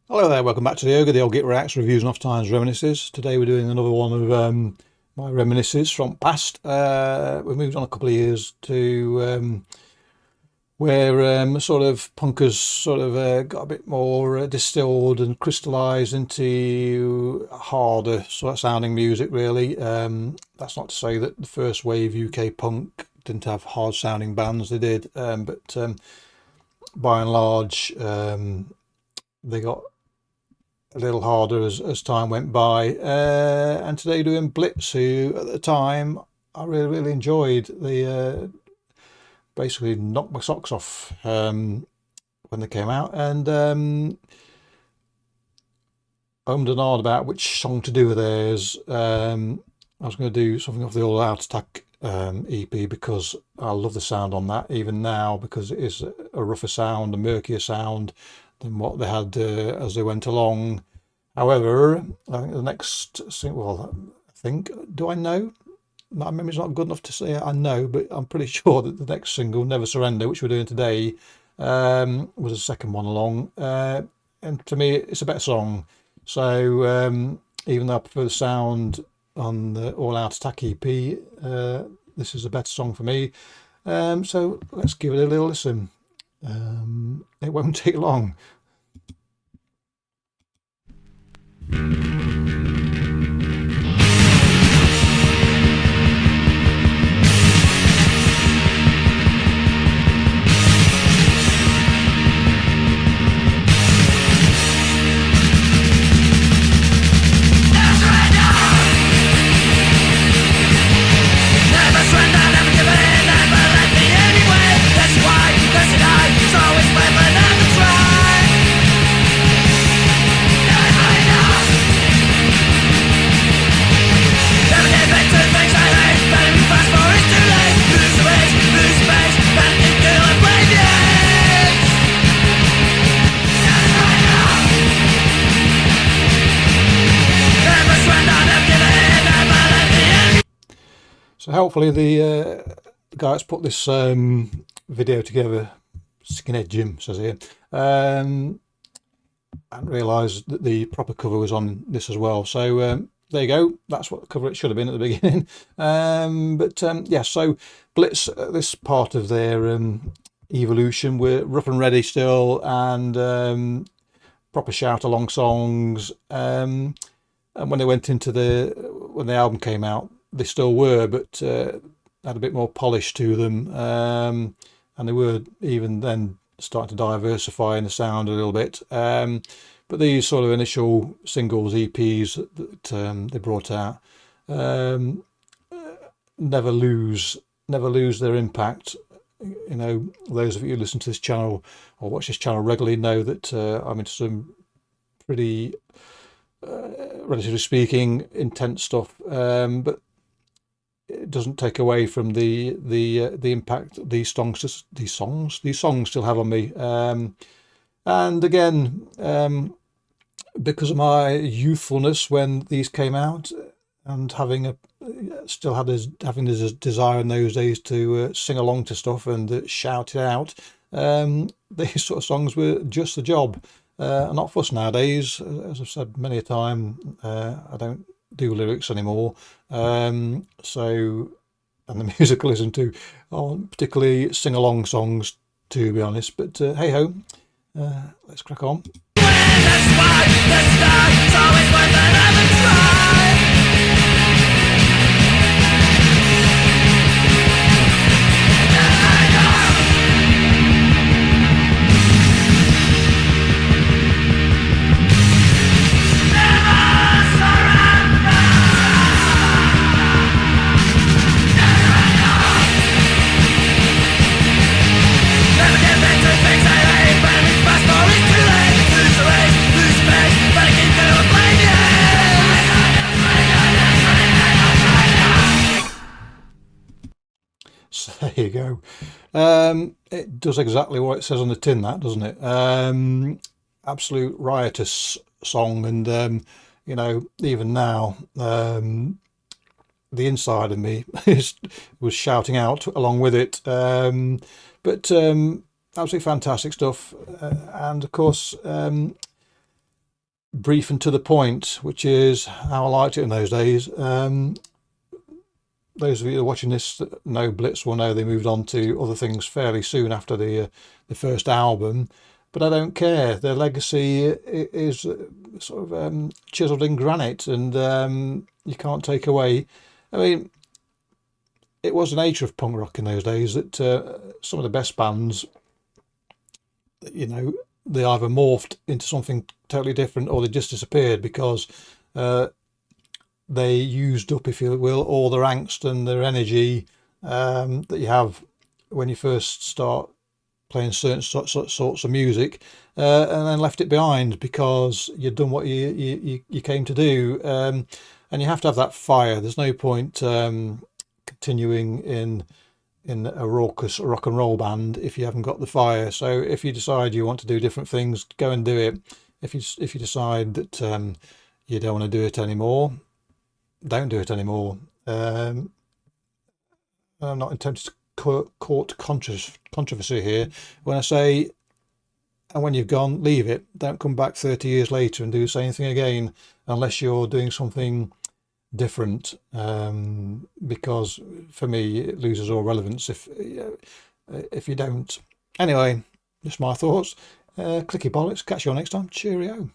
Hello there, welcome back to the Ogre, the old Git Reacts, Reviews and Off Times Reminiscences. Today we're doing another one of my reminiscences from past. We've moved on a couple of years to where sort of punkers sort of got a bit more distilled and crystallised into harder sort of sounding music really. That's not to say that the first wave UK punk didn't have hard sounding bands, they did, but by and large they got a little harder as time went by, and today doing Blitz, who at the time I really enjoyed. They basically knocked my socks off when they came out, and ummed and ahed about which song to do with theirs. I was going to do something off the All Out Attack EP because I love the sound on that even now, because it is a rougher sound, a murkier sound than what they had as they went along. However, I think the next well, I think, do I know? My memory's not good enough to say I know, but I'm pretty sure that the next single, Never Surrender, which we're doing today, was the second one along. And to me, it's a better song. So even though I prefer the sound on the All Out Attack EP, this is a better song for me. So let's give it a little listen. It won't take long. So hopefully the guy that's put this video together, Skinhead Jim says here, and realised that the proper cover was on this as well. So there you go. That's what the cover it should have been at the beginning. Yeah, so Blitz, this part of their evolution, were rough and ready still, and proper shout along songs. And when they went into when the album came out, they still were, but had a bit more polish to them, and they were even then starting to diversify in the sound a little bit. But these sort of initial singles, EPs that they brought out, never lose their impact. You know, those of you who listen to this channel or watch this channel regularly know that I'm into some pretty, relatively speaking, intense stuff, but it doesn't take away from the impact these songs still have on me. And again, because of my youthfulness when these came out, and having this desire in those days to sing along to stuff and shout it out, these sort of songs were just the job. Not fuss nowadays, as I've said many a time. I don't do lyrics anymore, so, and the music I listen to aren't particularly sing-along songs, to be honest, but hey ho, let's crack on. So there you go. It does exactly what it says on the tin, that, doesn't it? Absolute riotous song, and you know, even now, the inside of me was shouting out along with it. But absolutely fantastic stuff, and of course, brief and to the point, which is how I liked it in those days. Those of you who are watching this that know Blitz will know they moved on to other things fairly soon after the first album, but I don't care. Their legacy is sort of chiselled in granite, and you can't take away. I mean, it was the nature of punk rock in those days that some of the best bands, you know, they either morphed into something totally different or they just disappeared because they used up, if you will, all their angst and their energy that you have when you first start playing certain sorts of music, and then left it behind because you'd done what you came to do, and you have to have that fire. There's no point continuing in a raucous rock and roll band if you haven't got the fire. So if you decide you want to do different things, go and do it. If you decide that you don't want to do it anymore, don't do it anymore. I'm not intended to court controversy here when I say, and when you've gone, leave it. Don't come back 30 years later and do the same thing again unless you're doing something different, because for me it loses all relevance if you don't. Anyway, just my thoughts. Clicky bollocks, catch you all next time. Cheerio.